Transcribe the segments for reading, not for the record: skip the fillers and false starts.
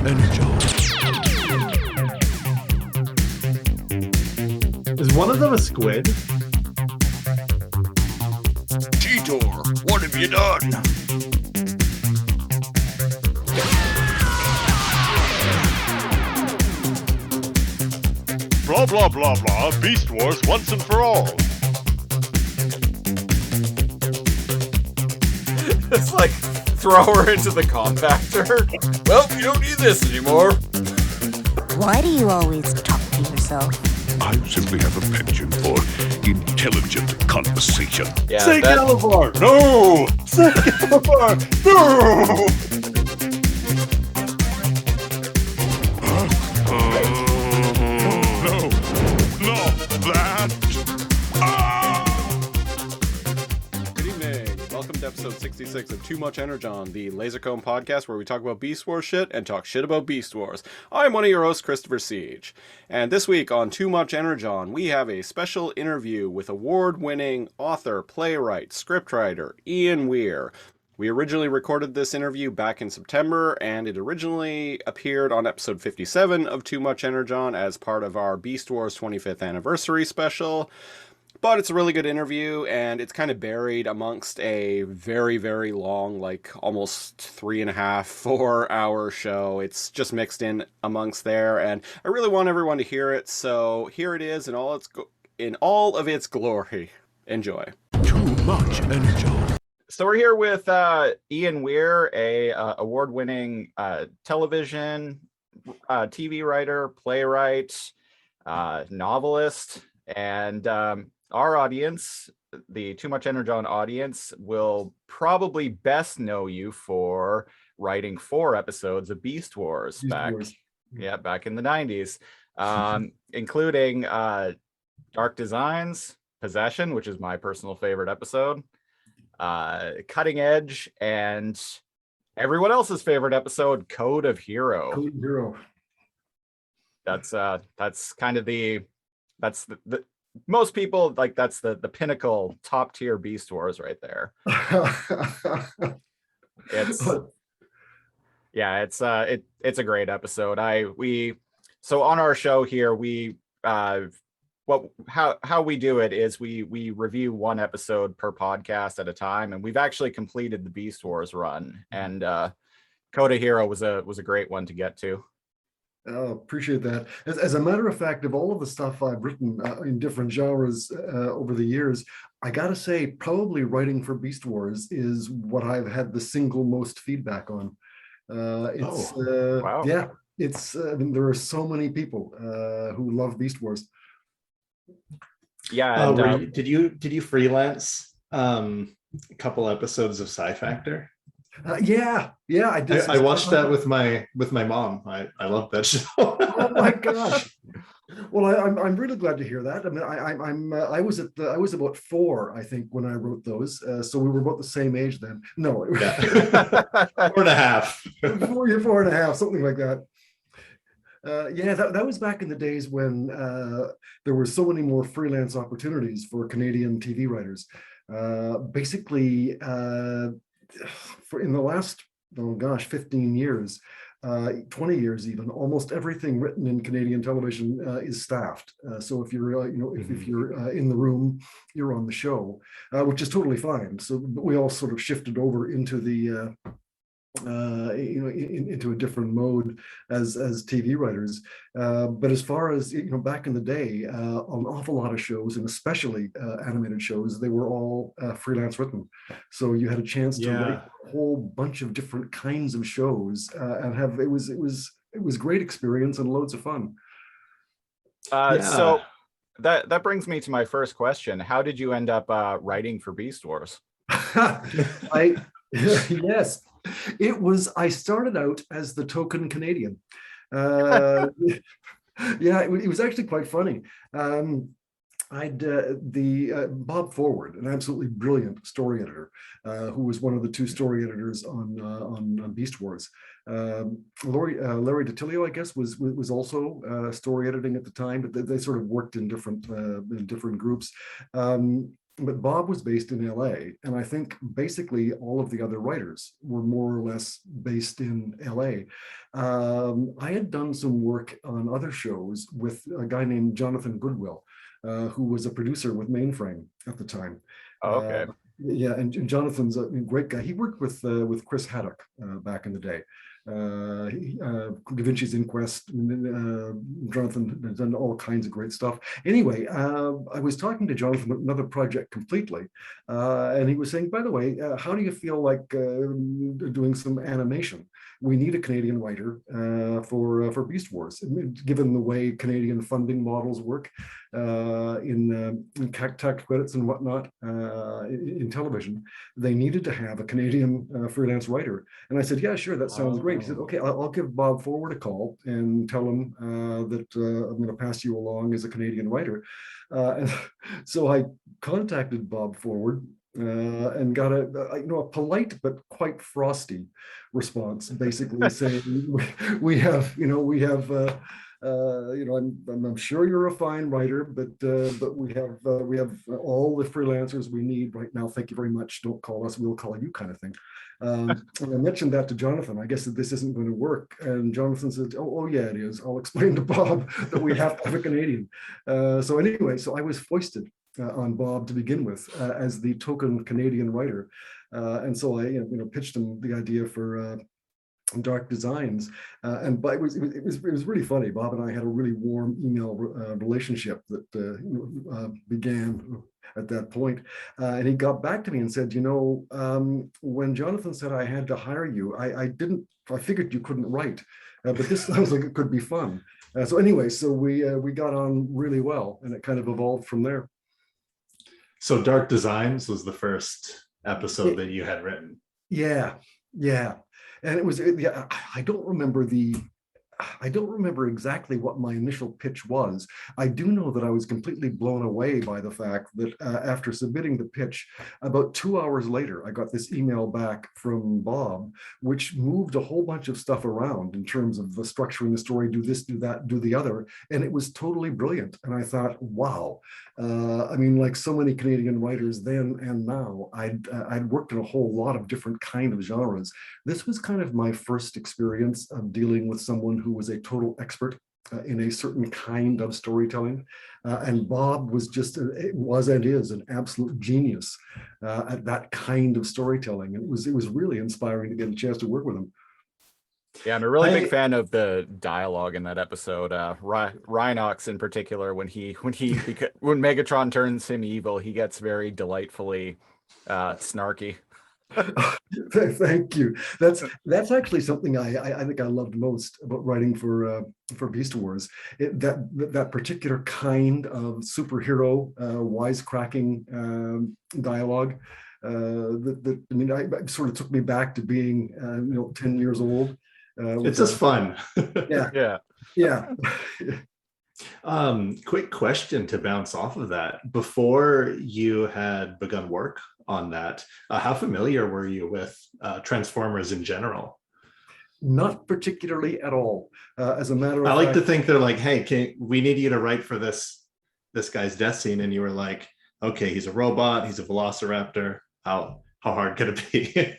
energon. Is one of them a squid? Titor, what have you done? Blah, blah, blah, blah. Beast Wars once and for all. It's like, throw her into the compactor. Well, you don't need this anymore. Why do you always talk to yourself? I simply have a penchant for intelligent conversation. Yeah, Say Calabar! No! Say Calabar! No! No, not that. Good evening. Welcome to episode 66 of Too Much Energon, the Lasercomb podcast where we talk about Beast Wars shit and talk shit about Beast Wars. I'm one of your hosts, Christopher Siege. And this week on Too Much Energon, we have a special interview with award-winning author, playwright, scriptwriter, Ian Weir. We originally recorded this interview back in September, and it originally appeared on episode 57 of Too Much Energon as part of our Beast Wars 25th anniversary special. But it's a really good interview, and it's kind of buried amongst a very, very long, like almost 3.5, 4 hour show. It's just mixed in amongst there, and I really want everyone to hear it. So here it is in all of its glory. Enjoy. Too much energon. So we're here with Ian Weir, a award-winning television, TV writer, playwright, novelist, and our audience, the Too Much Energon audience, will probably best know you for writing 4 episodes of Beast Wars back in the 90s, including Dark Designs, Possession, which is my personal favorite episode, Cutting Edge, and everyone else's favorite episode, Code of Hero. Code of Hero. That's kind of the most people like that's the pinnacle top tier Beast Wars right there. It's a great episode. So on our show here, we how we do it is we review one episode per podcast at a time, and we've actually completed the Beast Wars run, and Code of Hero was a great one to get to. Oh, appreciate that. As a matter of fact, of all of the stuff I've written in different genres over the years, I gotta say, probably writing for Beast Wars is what I've had the single most feedback on. Wow. Yeah, it's. I mean, there are so many people who love Beast Wars. Yeah. And, did you freelance a couple episodes of Sci Factor? Yeah, I did. I watched that with my mom. I love that show. Oh my gosh! Well, I'm really glad to hear that. I mean, I was about 4, I think, when I wrote those. So we were about the same age then. No, yeah. 4.5. 4.5, something like that. That was back in the days when there were so many more freelance opportunities for Canadian TV writers. Basically, in the last 15 years, 20 years even, almost everything written in Canadian television is staffed. So if you're if you're in the room, you're on the show, which is totally fine. So we all sort of shifted over into the into a different mode as TV writers, but as far as back in the day, an awful lot of shows, and especially animated shows, they were all freelance written. So you had a chance to write a whole bunch of different kinds of shows, and it was great experience and loads of fun. So that brings me to my first question. How did you end up writing for Beast Wars? Yes. I started out as the token Canadian. It was actually quite funny. Bob Forward, an absolutely brilliant story editor, who was one of the 2 story editors on Beast Wars. Larry DiTilio, I guess, was also story editing at the time, but they sort of worked in different groups. but Bob was based in LA, and I think basically all of the other writers were more or less based in LA. I had done some work on other shows with a guy named Jonathan Goodwill, who was a producer with Mainframe at the time. Oh, okay. Yeah, and Jonathan's a great guy. He worked with Chris Haddock back in the day. Da Vinci's Inquest. Jonathan has done all kinds of great stuff. Anyway, I was talking to Jonathan about another project completely, and he was saying, by the way, how do you feel like doing some animation? We need a Canadian writer for Beast Wars, given the way Canadian funding models work in tax credits and whatnot in television. They needed to have a Canadian freelance writer. And I said, yeah, sure, that sounds great. He said, okay, I'll give Bob Forward a call and tell him that I'm going to pass you along as a Canadian writer. And so I contacted Bob Forward and got a polite but quite frosty response, basically saying we have I'm sure you're a fine writer, but we have all the freelancers we need right now. Thank you very much. Don't call us, we'll call you, kind of thing. And I mentioned that to Jonathan. I guess that this isn't going to work. And Jonathan said, oh yeah, it is. I'll explain to Bob that we have to have a Canadian. So anyway, so I was foisted on Bob to begin with as the token Canadian writer. And so I pitched him the idea for Dark Designs, but it was really funny. Bob and I had a really warm email relationship that began at that point, and he got back to me and said, when Jonathan said I had to hire you, I figured you couldn't write, but this sounds like it could be fun. So anyway, so we got on really well, and it kind of evolved from there. So Dark Designs was the first episode that you had written. Yeah. And it was, I don't remember exactly what my initial pitch was. I do know that I was completely blown away by the fact that after submitting the pitch, about 2 hours later, I got this email back from Bob, which moved a whole bunch of stuff around in terms of the structuring the story, do this, do that, do the other. And it was totally brilliant. And I thought, wow. Like so many Canadian writers then and now, I'd worked in a whole lot of different kind of genres. This was kind of my first experience of dealing with someone who was a total expert in a certain kind of storytelling. And Bob was and is an absolute genius at that kind of storytelling. And it was really inspiring to get a chance to work with him. Yeah, I'm a really big fan of the dialogue in that episode. Rhinox in particular, when Megatron turns him evil, he gets very delightfully snarky. Thank you. That's actually something I think I loved most about writing for Beast Wars. That particular kind of superhero wisecracking dialogue. It sort of took me back to being 10 years old. It's just fun. Yeah. Quick question to bounce off of that. Before you had begun work on that, how familiar were you with Transformers in general? Not particularly at all. As a matter of fact, I like to think they're like, hey, we need you to write for this guy's death scene, and you were like, okay, he's a robot, he's a velociraptor. How hard could it be?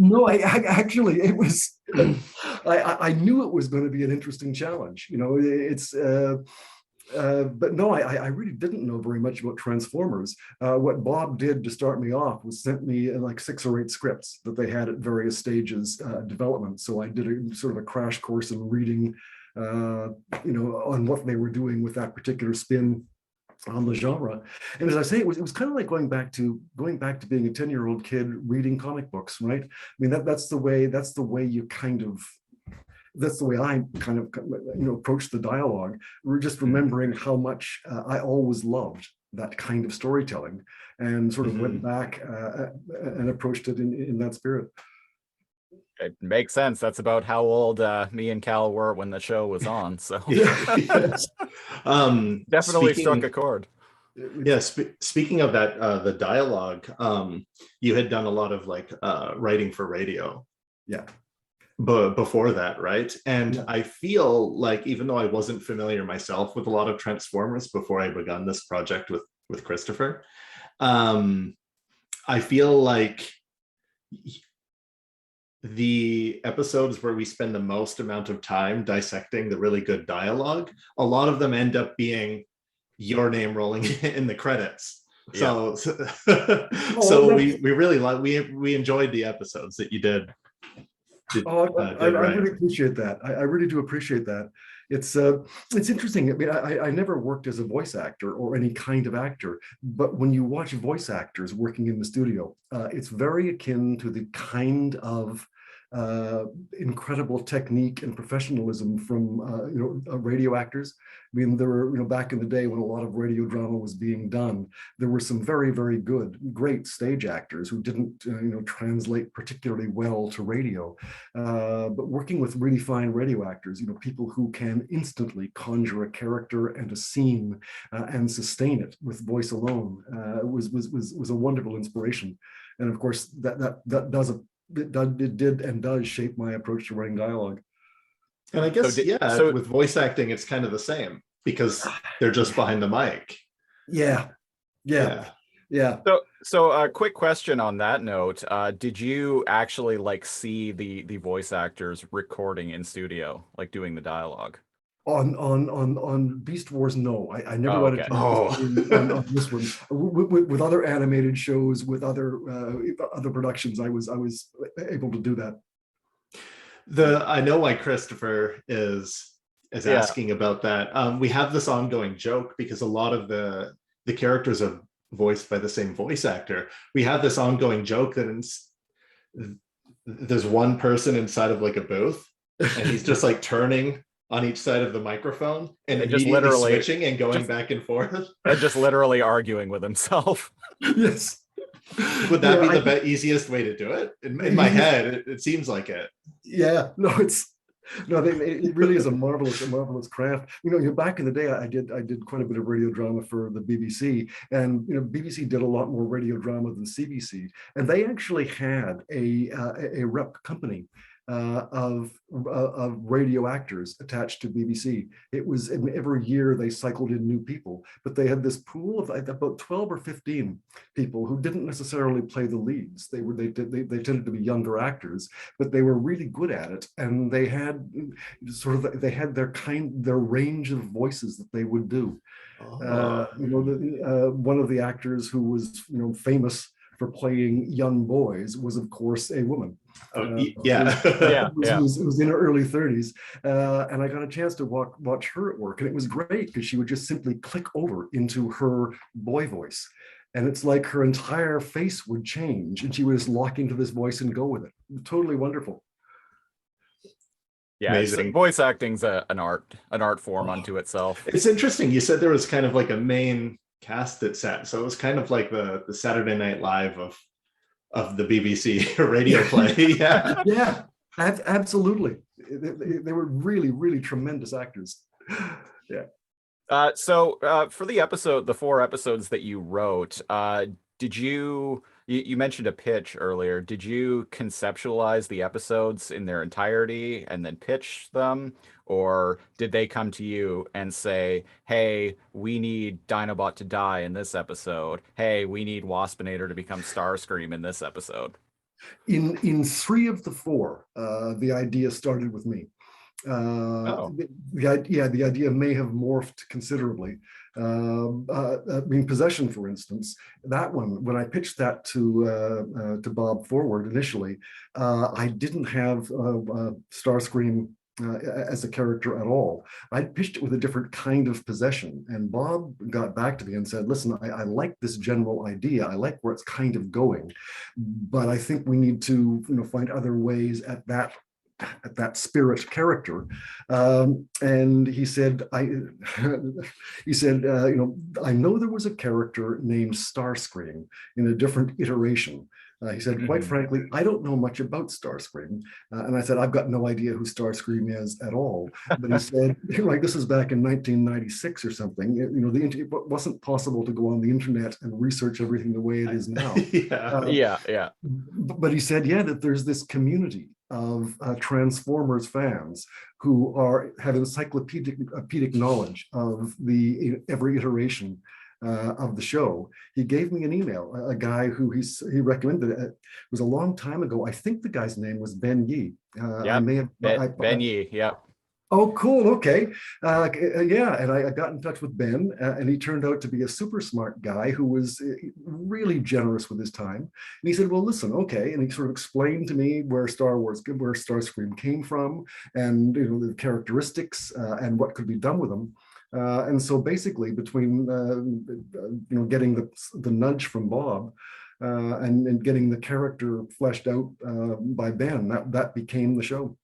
No, it was. I knew it was going to be an interesting challenge. But no, I really didn't know very much about Transformers. What Bob did to start me off was sent me like 6 or 8 scripts that they had at various stages of development. So I did a sort of a crash course in reading, on what they were doing with that particular spin on the genre. And as I say, it was kind of like going back to being a 10-year-old kid reading comic books, right? That's the way I kind of approach the dialogue. We're just remembering how much I always loved that kind of storytelling, and sort of went back and approached it in that spirit. It makes sense. That's about how old me and Cal were when the show was on. So yes. Definitely struck a chord. Yeah. Speaking of that, the dialogue, you had done a lot of writing for radio. Yeah. before that, right? And Yeah. I feel like, even though I wasn't familiar myself with a lot of Transformers before I begun this project with Christopher, I feel like the episodes where we spend the most amount of time dissecting the really good dialogue, a lot of them end up being your name rolling in the credits. Yeah. So we really like, we enjoyed the episodes that you did. I really appreciate that. I really do appreciate that. It's interesting. I mean, I never worked as a voice actor or any kind of actor, but when you watch voice actors working in the studio, it's very akin to the kind of incredible technique and professionalism from radio actors. I mean, there were, back in the day when a lot of radio drama was being done, there were some very, very good, great stage actors who didn't translate particularly well to radio. But working with really fine radio actors, people who can instantly conjure a character and a scene and sustain it with voice alone was a wonderful inspiration. And of course, it did and does shape my approach to writing dialogue. And I guess, with voice acting, it's kind of the same because they're just behind the mic. Yeah. So a quick question on that note. Did you actually see the voice actors recording in studio, like doing the dialogue? On Beast Wars, no. I never got a chance on this one. With other animated shows, with other productions, I was able to do that. I know why Christopher is asking about that. We have this ongoing joke because a lot of the characters are voiced by the same voice actor. We have this ongoing joke that there's one person inside of a booth, and he's just turning on each side of the microphone and just literally switching and going back and forth. And just literally arguing with himself. Yes. Would that be the easiest way to do it? In my head, it seems like it. Yeah, no, it really is a marvelous craft. Back in the day, I did quite a bit of radio drama for the BBC, and BBC did a lot more radio drama than CBC, and they actually had a rep company of radio actors attached to BBC. It was, and every year they cycled in new people, but they had this pool of about 12 or 15 people who didn't necessarily play the leads. They tended to be younger actors, but they were really good at it, and they had their range of voices that they would do. One of the actors who was famous for playing young boys was, of course, a woman. Who was in her early 30s, and I got a chance to watch her at work, and it was great because she would just simply click over into her boy voice, and it's like her entire face would change, and she would just lock into this voice and go with it. Totally wonderful. Yeah, voice acting's an art form unto itself. It's interesting. You said there was kind of a main cast that sat, so it was kind of like the Saturday Night Live of the BBC radio play. Yeah, absolutely. They were really, really tremendous actors. Yeah. So for the 4 episodes that you wrote, did you mentioned a pitch earlier. Did you conceptualize the episodes in their entirety and then pitch them? Or did they come to you and say, hey, we need Dinobot to die in this episode. Hey, we need Waspinator to become Starscream in this episode? In 3 of the 4, the idea started with me. The idea may have morphed considerably. Possession, for instance, that one, when I pitched that to Bob Forward initially, I didn't have Starscream as a character at all. I pitched it with a different kind of possession, and Bob got back to me and said, listen, I like this general idea. I like where it's kind of going, but I think we need to find other ways at that spirit character. And he said, I know there was a character named Starscream in a different iteration. He said, quite frankly, I don't know much about Starscream. And I said, I've got no idea who Starscream is at all. But he said, this is back in 1996 or something. It wasn't possible to go on the internet and research everything the way it is now. Yeah. But he said, that there's this community of Transformers fans who have encyclopedic knowledge of every iteration of the show. He gave me an email, a guy who he recommended. It was a long time ago. I think the guy's name was Ben Yee. I may have Ben Yee. Yep. Oh, cool. Okay. Yeah. And I got in touch with Ben, and he turned out to be a super smart guy who was really generous with his time. And he said, well, listen, okay. And he sort of explained to me where Starscream came from, and the characteristics and what could be done with them. And so basically between, getting the nudge from Bob and getting the character fleshed out by Ben, that became the show,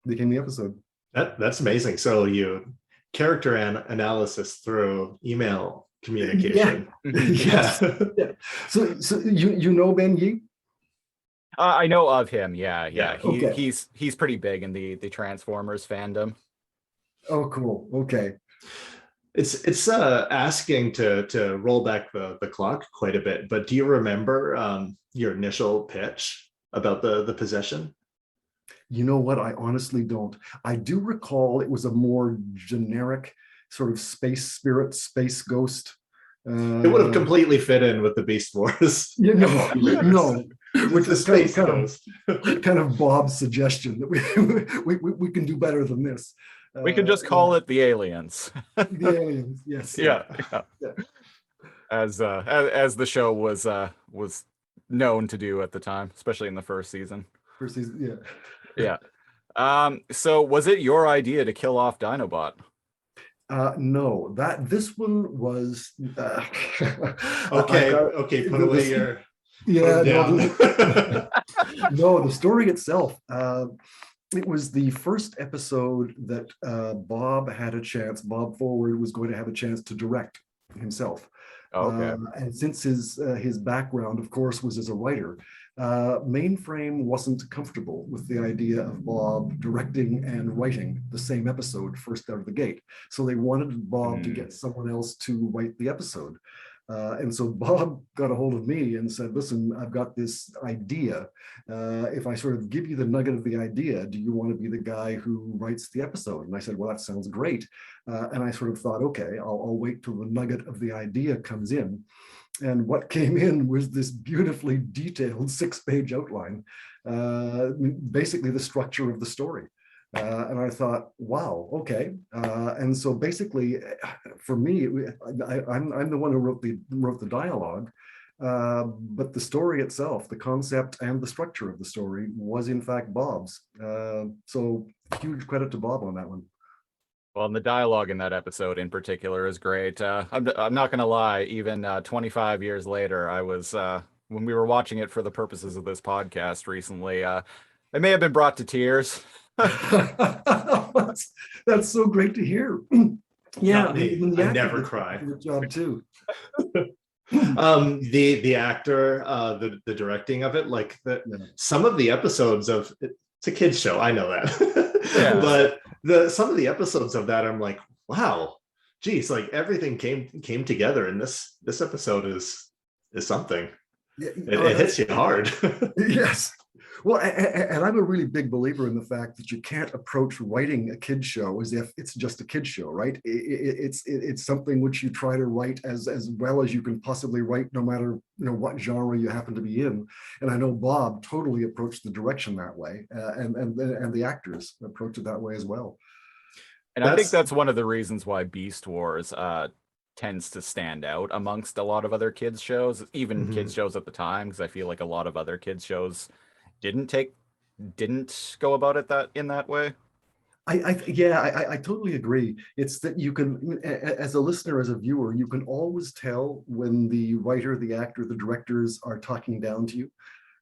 became the episode. That's amazing. So you character analysis through email communication. Yeah. Yeah. So you know Ben Yee? I know of him. Yeah. Okay. He's pretty big in the Transformers fandom. Oh, cool. Okay. It's asking to roll back the clock quite a bit, but do you remember your initial pitch about the possession? You know what? I honestly don't. I do recall it was a more generic sort of space spirit, space ghost. It would have completely fit in with the Beast Wars. No, which the is space kind of Bob's suggestion that we can do better than this. We could just call it the aliens. The aliens, yes. Yeah. As the show was known to do at the time, especially in the first season. Yeah. So was it your idea to kill off Dinobot? No, this one was okay. Put away your no, the story itself. It was the first episode that Bob Forward was going to have a chance to direct himself. Okay. And since his background, of course, was as a writer, Mainframe wasn't comfortable with the idea of Bob directing and writing the same episode first out of the gate. So they wanted Bob to get someone else to write the episode. And so Bob got a hold of me and said, listen, I've got this idea. If I sort of give you the nugget of the idea, do you want to be the guy who writes the episode? And I said, well, that sounds great. And I sort of thought, okay, I'll wait till the nugget of the idea comes in. And what came in was this beautifully detailed 6-page outline, basically the structure of the story. And I thought, wow, okay. And so basically, for me, I'm the one who wrote the dialogue, but the story itself, the concept and the structure of the story was in fact Bob's. So huge credit to Bob on that one. Well, and the dialogue in that episode in particular is great. I'm not going to lie, even 25 years later, I was, when we were watching it for the purposes of this podcast recently, I may have been brought to tears. That's so great to hear. Yeah, I never cry. Good job too. The actor, the directing of it, some of the episodes of it's a kids show, I know that, but some of the episodes of that, I'm like, wow, geez, like everything came together, and this episode is something. It hits you hard. Yes. Well, and I'm a really big believer in the fact that you can't approach writing a kid's show as if it's just a kid's show, right? It's something which you try to write as well as you can possibly write, no matter what genre you happen to be in. And I know Bob totally approached the direction that way, and the actors approach it that way as well. And I think that's one of the reasons why Beast Wars tends to stand out amongst a lot of other kids shows, even kids shows at the time, because I feel like a lot of other kids shows didn't go about it in that way. I totally agree. It's that you can, as a listener, as a viewer, you can always tell when the writer, the actor, the directors are talking down to you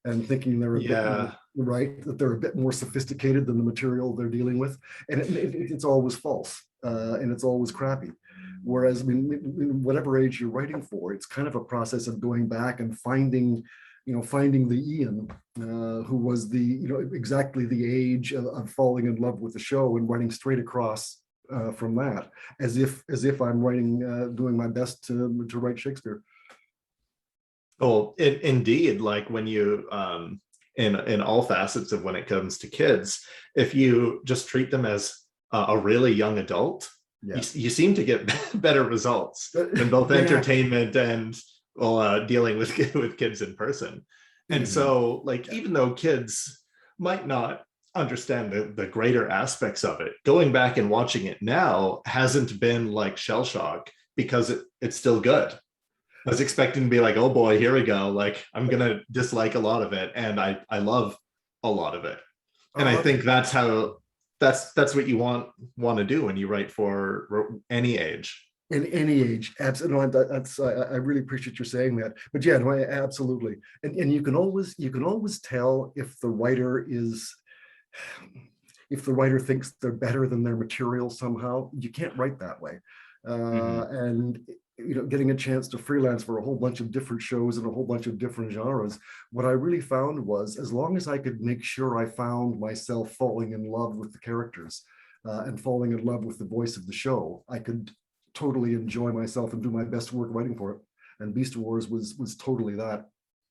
and thinking they're a bit more, right, that they're a bit more sophisticated than the material they're dealing with, and it's always false, and it's always crappy. Whereas, in whatever age you're writing for, it's kind of a process of going back and finding the Ian who was exactly the age of falling in love with the show and writing straight across from that, as if I'm writing, doing my best to write Shakespeare. Oh, indeed. Like when you in all facets of when it comes to kids. If you just treat them as a really young adult, you seem to get better results in both entertainment and dealing with kids in person. And so, like, even though kids might not understand the greater aspects of it, going back and watching it now hasn't been like shell shock, because it's still good. I was expecting to be like, oh boy, here we go. Like, I'm gonna dislike a lot of it, and I love a lot of it. And I think that's what you want to do when you write for any age. In any age, absolutely. No, I really appreciate you saying that. But yeah, no, absolutely. And you can always tell if the writer thinks they're better than their material somehow. You can't write that way. And getting a chance to freelance for a whole bunch of different shows and a whole bunch of different genres, what I really found was, as long as I could make sure I found myself falling in love with the characters and falling in love with the voice of the show, I could totally enjoy myself and do my best work writing for it. And Beast Wars was totally that.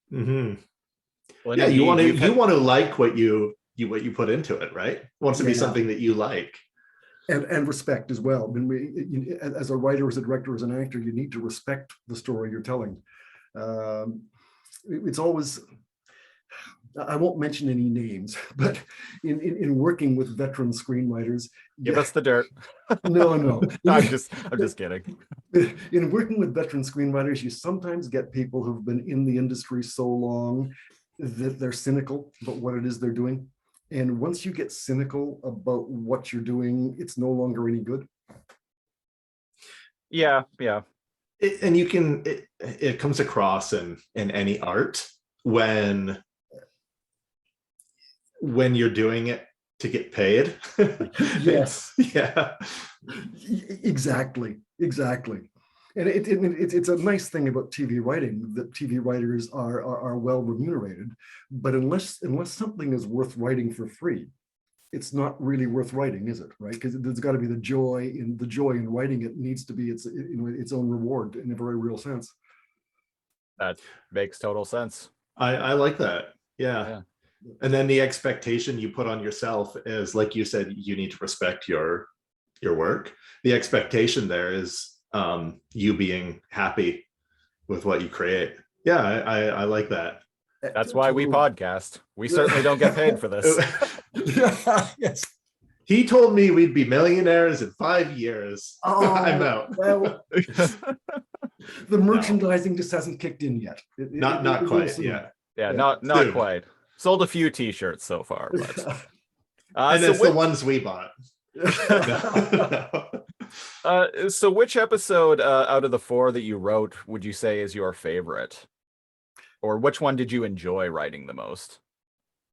Well, yeah, you want to like what you put into it, right? It wants to be something that you like. And respect as well. I mean, as a writer, as a director, as an actor, you need to respect the story you're telling. It's always, I won't mention any names, but in working with veteran screenwriters, give us the dirt. No. I'm just kidding. In working with veteran screenwriters, you sometimes get people who've been in the industry so long that they're cynical about what it is they're doing. And once you get cynical about what you're doing, it's no longer any good. Yeah. It comes across in any art when you're doing it to get paid. Yes. Yeah. Exactly. And it's a nice thing about TV writing that TV writers are well remunerated, but unless something is worth writing for free, it's not really worth writing, is it? Right? Because there's got to be the joy in writing. It needs to be its own reward in a very real sense. That makes total sense. I like that. Yeah. And then the expectation you put on yourself is, like you said, you need to respect your work. The expectation there is you being happy with what you create. Yeah, I like that. That's why we podcast. We certainly don't get paid for this. Yes. He told me we'd be millionaires in 5 years. I'm out. Well, the merchandising just hasn't kicked in yet. Not quite. Yeah. Not quite. Sold a few T-shirts so far, but and it's the ones we bought. So which episode out of the 4 that you wrote would you say is your favorite, or which one did you enjoy writing the most?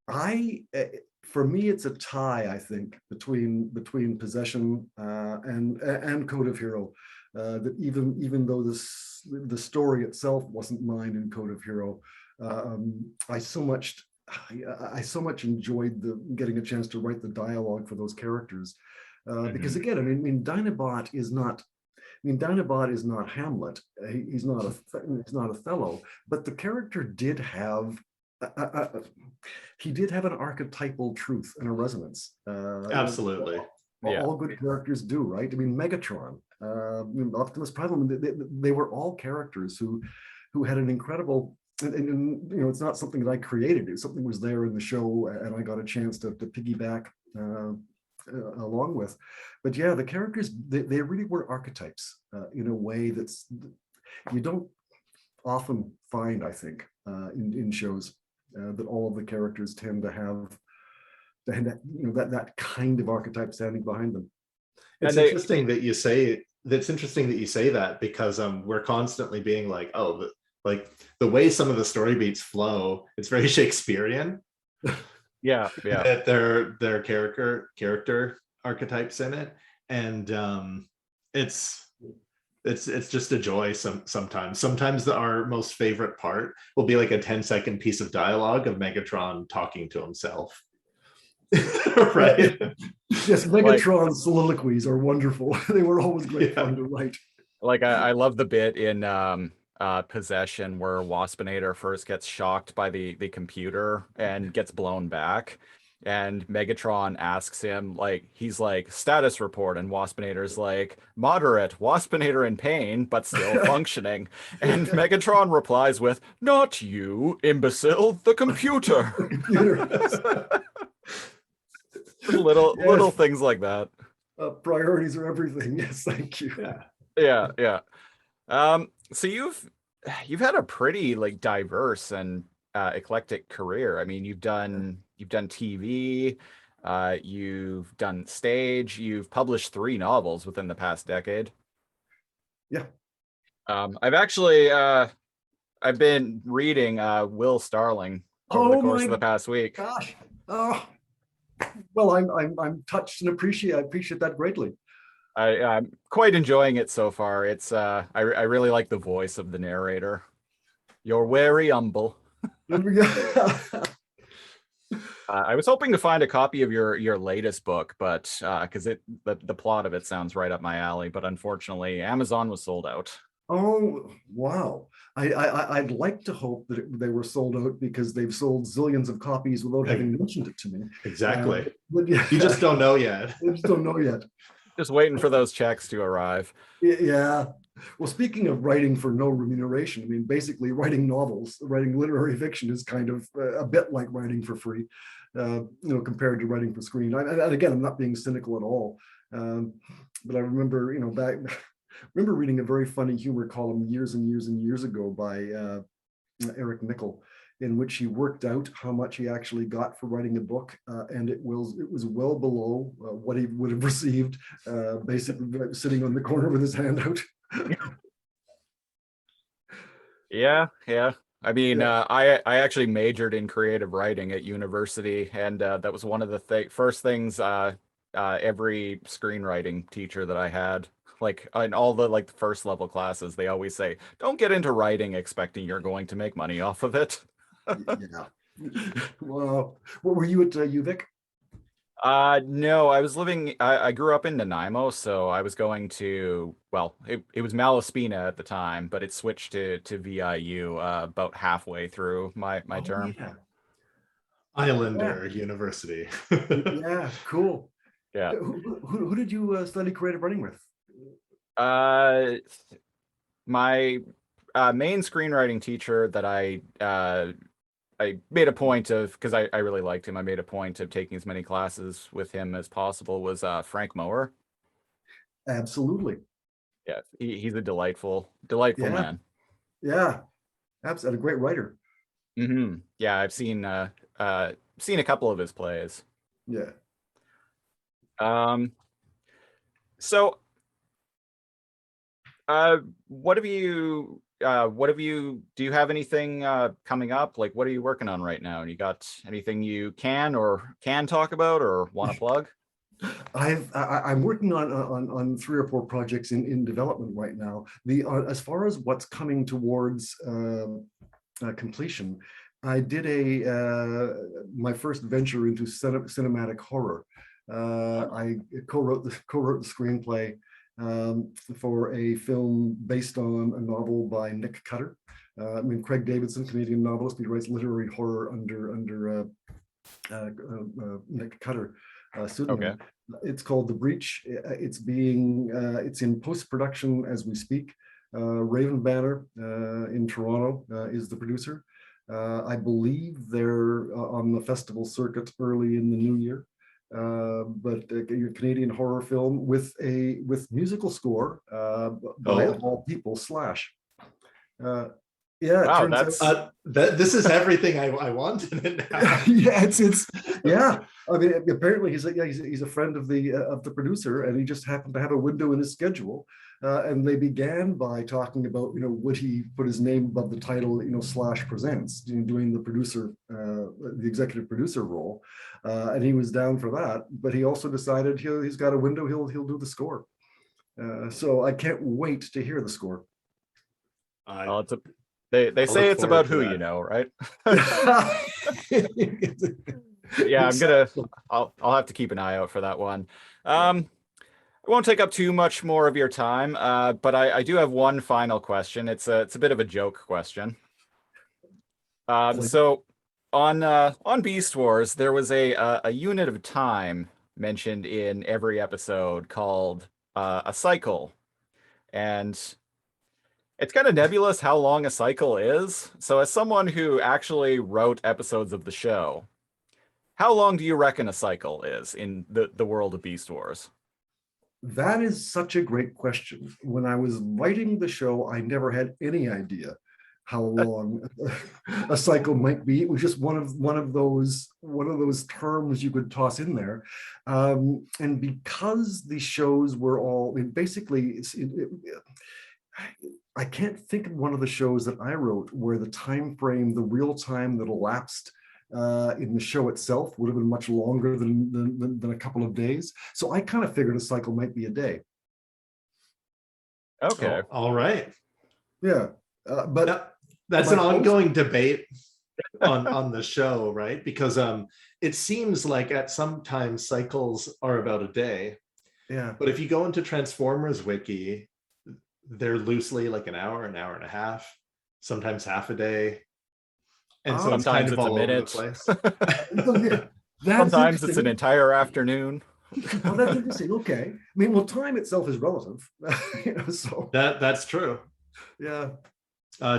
For me, it's a tie, I think, between Possession and Code of Hero. That even though the story itself wasn't mine in Code of Hero, I so much enjoyed getting a chance to write the dialogue for those characters. Because again, I mean, Dinobot is not Hamlet. He's not Othello, but the character did have an archetypal truth and a resonance. Absolutely. All good characters do, right? I mean, Megatron, Optimus Prime, they were all characters who had an incredible. And it's not something that I created. It something was there in the show, and I got a chance to piggyback along with. But yeah, the characters, they really were archetypes in a way that's you don't often find, I think, in shows that all of the characters tend to have that kind of archetype standing behind them. It's interesting that you say that, because we're constantly being like, oh, like the way some of the story beats flow, it's very Shakespearean. Yeah. That their character archetypes in it, and it's just a joy. Sometimes our most favorite part will be like a 10-second piece of dialogue of Megatron talking to himself. Right? Yes, Megatron's soliloquies are wonderful. They were always great fun to write. Like I love the bit in possession where Waspinator first gets shocked by the computer and gets blown back. And Megatron asks him, like, he's like, status report. And Waspinator's like, moderate, Waspinator in pain, but still functioning. And Megatron replies with, not you, imbecile, the computer. Little things like that. Priorities are everything. Yes, thank you. Yeah. So you've had a pretty like diverse and eclectic career. I mean, you've done TV, you've done stage, you've published 3 novels within the past decade. Yeah. I've been reading Will Starling over the course of the past week. Gosh. Oh. Well, I'm touched and I appreciate that greatly. I'm quite enjoying it so far. It's I really like the voice of the narrator. You're very humble. I was hoping to find a copy of your latest book, but because the plot of it sounds right up my alley, but unfortunately Amazon was sold out. Oh wow! I'd like to hope that they were sold out because they've sold zillions of copies without having mentioned it to me. Exactly. But yeah, You just don't know yet. I just don't know yet. Just waiting for those checks to arrive. Yeah. Well, speaking of writing for no remuneration, I mean, basically writing novels, writing literary fiction is kind of a bit like writing for free, compared to writing for screen. And again, I'm not being cynical at all. But I remember, remember reading a very funny humor column years and years and years ago by Eric Nichol, in which he worked out how much he actually got for writing a book, and it was well below what he would have received, basically sitting on the corner with his hand out. Yeah. I mean, I actually majored in creative writing at university, and that was one of the first things every screenwriting teacher that I had, like in all the like first level classes, they always say, don't get into writing expecting you're going to make money off of it. Yeah. Well, what were you at UVic? No, I grew up in Nanaimo, so I was going to, well, it was Malaspina at the time, but it switched to VIU about halfway through my term. Yeah. Islander University. Yeah, cool. Yeah. Who did you study creative writing with? My main screenwriting teacher that I made a point of, because I really liked him, I made a point of taking as many classes with him as possible, was Frank Mower. Absolutely. Yeah, he's a delightful man. Yeah, absolutely, a great writer. Mm-hmm. Yeah, I've seen a couple of his plays. Yeah. So, what have you do you have anything coming up? Like, what are you working on right now? And you got anything you can talk about or want to plug? I'm working on 3 or 4 projects in development right now. As far as what's coming towards completion, I did my first venture into cinematic horror. I co-wrote the screenplay for a film based on a novel by Nick Cutter. Craig Davidson, Canadian novelist, he writes literary horror under Nick Cutter pseudonym. Okay. It's called The Breach. It's in post-production as we speak. Raven Banner in Toronto is the producer. I believe they're on the festival circuit early in the new year. But a Canadian horror film with musical score by of all people, Slash. Wow, this is everything I want in it now. Yeah. I mean, apparently he's a friend of the producer, and he just happened to have a window in his schedule. And they began by talking about, would he put his name above the title, Slash Presents, doing the executive producer role, and he was down for that. But he also decided he's got a window, he'll do the score. So I can't wait to hear the score. They say it's about who you know, right? Yeah, I'll have to keep an eye out for that one. I won't take up too much more of your time, but I do have one final question. It's a bit of a joke question. So on Beast Wars, there was a unit of time mentioned in every episode called a cycle, and it's kind of nebulous how long a cycle is. So as someone who actually wrote episodes of the show, how long do you reckon a cycle is in the world of Beast Wars? That is such a great question. When I was writing the show, I never had any idea how long a cycle might be. It was just one of those terms you could toss in there, and because the shows were all, I mean, basically, I can't think of one of the shows that I wrote where the time frame, the real time that elapsed in the show itself would have been much longer than a couple of days. So I kind of figured a cycle might be a day. Okay. Oh, all right. Yeah. But that's an ongoing debate on the show, right? Because it seems like at some times cycles are about a day. Yeah. But if you go into Transformers Wiki, they're loosely like an hour and a half, sometimes half a day. And so sometimes it's kind of all a minute. over the place. Sometimes it's an entire afternoon. Well, that's interesting. Okay. I mean, well, time itself is relative. So that's true. Yeah.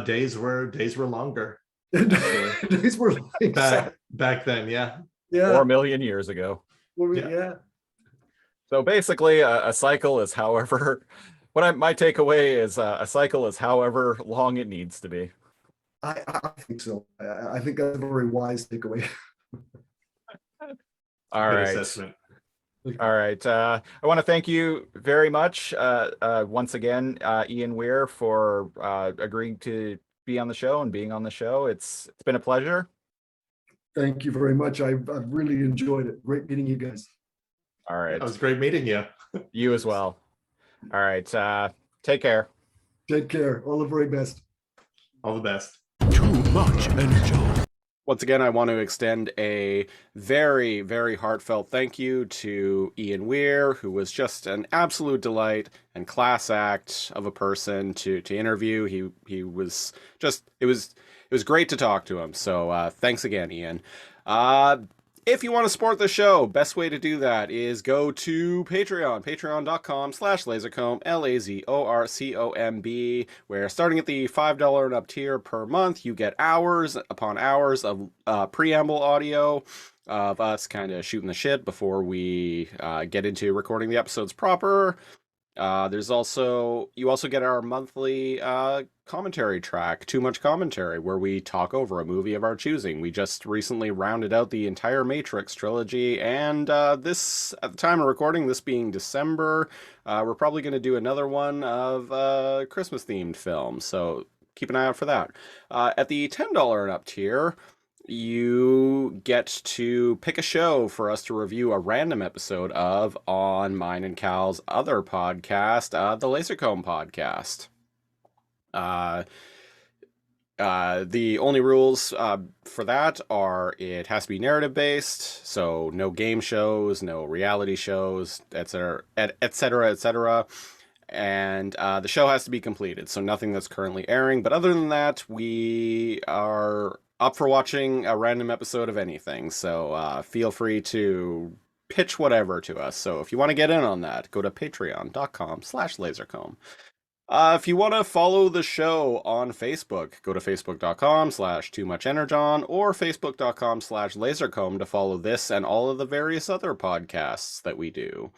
Days were longer. Days were back then, yeah. 4 million years ago. Yeah. So basically, a cycle is however. My takeaway is a cycle is however long it needs to be. I think so. I think that's a very wise takeaway. All right. Assessment. All right. I want to thank you very much once again, Ian Weir, for agreeing to be on the show and being on the show. It's been a pleasure. Thank you very much. I've really enjoyed it. Great meeting you guys. All right. It was great meeting you. You as well. All right. Take care. Take care. All the very best. All the best. Too much energy. Once again, I want to extend a very, very heartfelt thank you to Ian Weir, who was just an absolute delight and class act of a person to interview. He was just, it was great to talk to him. So thanks again, Ian. If you want to support the show, best way to do that is go to Patreon, patreon.com/lasercomb, LAZORCOMB, where starting at the $5 and up tier per month, you get hours upon hours of preamble audio of us kind of shooting the shit before we get into recording the episodes proper. You also get our monthly commentary track, Too Much Commentary, where we talk over a movie of our choosing. We just recently rounded out the entire Matrix trilogy, and this, at the time of recording, this being December, we're probably going to do another one of Christmas-themed films, so keep an eye out for that. At the $10 and up tier, you get to pick a show for us to review a random episode of on mine and Cal's other podcast, the Lasercomb podcast. The only rules for that are it has to be narrative based, so no game shows, no reality shows, etc., etc., etc. And the show has to be completed, so nothing that's currently airing. But other than that, we are up for watching a random episode of anything, so feel free to pitch whatever to us. So if you want to get in on that, go to patreon.com/lasercomb. If you want to follow the show on Facebook, go to facebook.com/toomuchenergon or facebook.com/lasercomb to follow this and all of the various other podcasts that we do.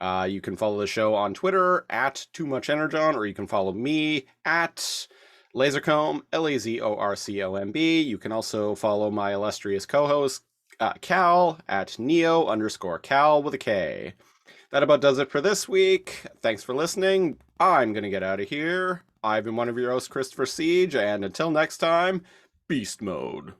You can follow the show on Twitter @toomuchenergon, or you can follow me @lasercomb, LAZORCOMB. You can also follow my illustrious co-host, Cal, @Neo_Cal with a K. That about does it for this week. Thanks for listening. I'm going to get out of here. I've been one of your hosts, Christopher Siege, and until next time, Beast Mode.